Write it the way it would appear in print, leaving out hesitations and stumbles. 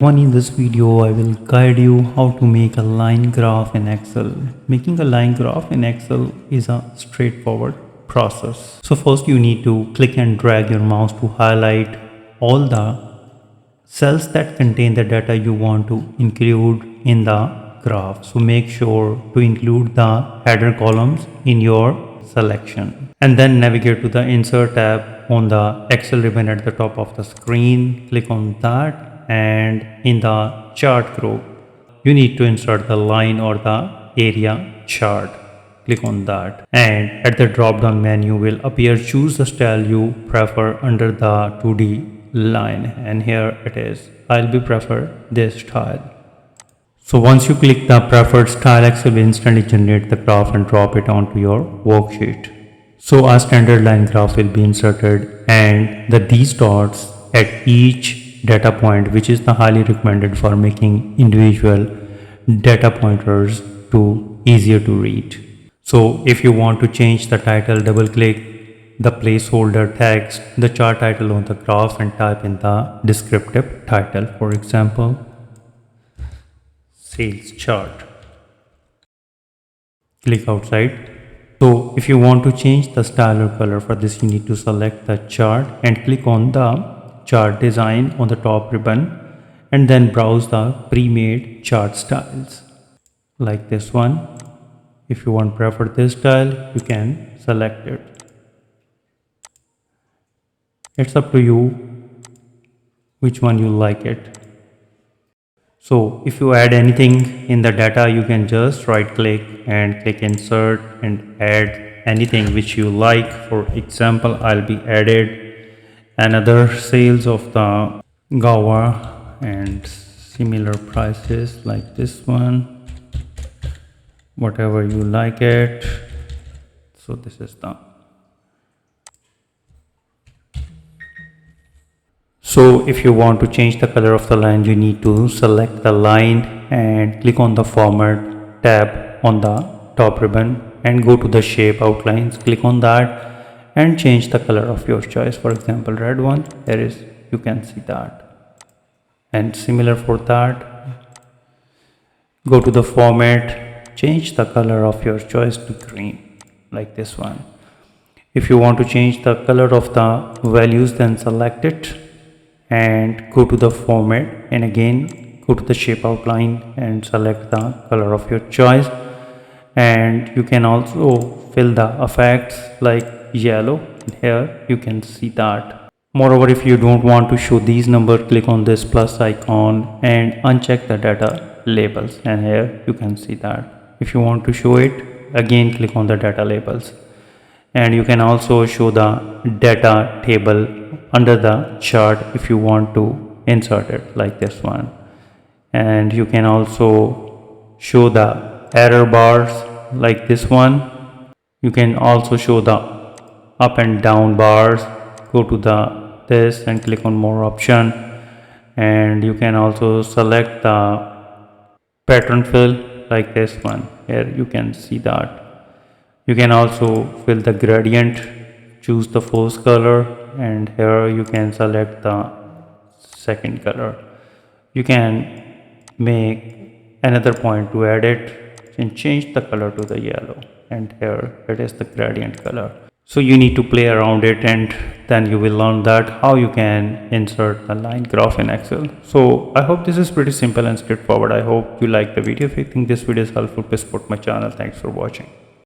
In this video, I will guide you how to make a line graph in Excel. Making a line graph in Excel is a straightforward process. So first you need to click and drag your mouse to highlight all the cells that contain the data you want to include in the graph. So make sure to include the header columns in your selection. And then navigate to the Insert tab on the Excel ribbon at the top of the screen. Click on that, and in the chart group you need to insert the line or the area chart. Click on that, and at the drop down menu will appear. Choose the style you prefer under the 2D line, and here it is. I'll be prefer this style. So once you click the preferred style, Excel will instantly generate the graph and drop it onto your worksheet. So a standard line graph will be inserted, and these dots at each data point, which is the highly recommended for making individual data pointers to easier to read. So if you want to change the title, double click the placeholder text, the chart title on the graph, and type in the descriptive title. For example, sales chart. Click outside. So if you want to change the style or color, for this you need to select the chart and click on the chart design on the top ribbon, and then browse the pre-made chart styles like this one. If you want prefer this style, you can select it. It's up to you which one you like it. So if you add anything in the data, you can just right click and click insert and add anything which you like. For example, I'll be added another sales of the guava and similar prices like this one, whatever you like it. So this is the. So if you want to change the color of the line, you need to select the line and click on the format tab on the top ribbon and go to the shape outlines. Click on that and change the color of your choice. For example, red one. There is, you can see that. And similar for that, go to the format, change the color of your choice to green like this one. If you want to change the color of the values, then select it and go to the format, and again go to the shape outline and select the color of your choice. And you can also fill the effects like yellow. Here you can see that. Moreover, if you don't want to show these numbers, click on this plus icon and uncheck the data labels, and here you can see that. If you want to show it, again click on the data labels, and you can also show the data table under the chart if you want to insert it like this one. And you can also show the error bars like this one. You can also show the up and down bars. Go to this and click on more option, and you can also select the pattern fill like this one. Here you can see that. You can also fill the gradient, choose the first color, and here you can select the second color. You can make another point to add it and change the color to the yellow, and here it is the gradient color. So you need to play around it, and then you will learn that how you can insert the line graph in Excel. So I hope this is pretty simple and straightforward. I hope you like the video. If you think this video is helpful, please support my channel. Thanks for watching.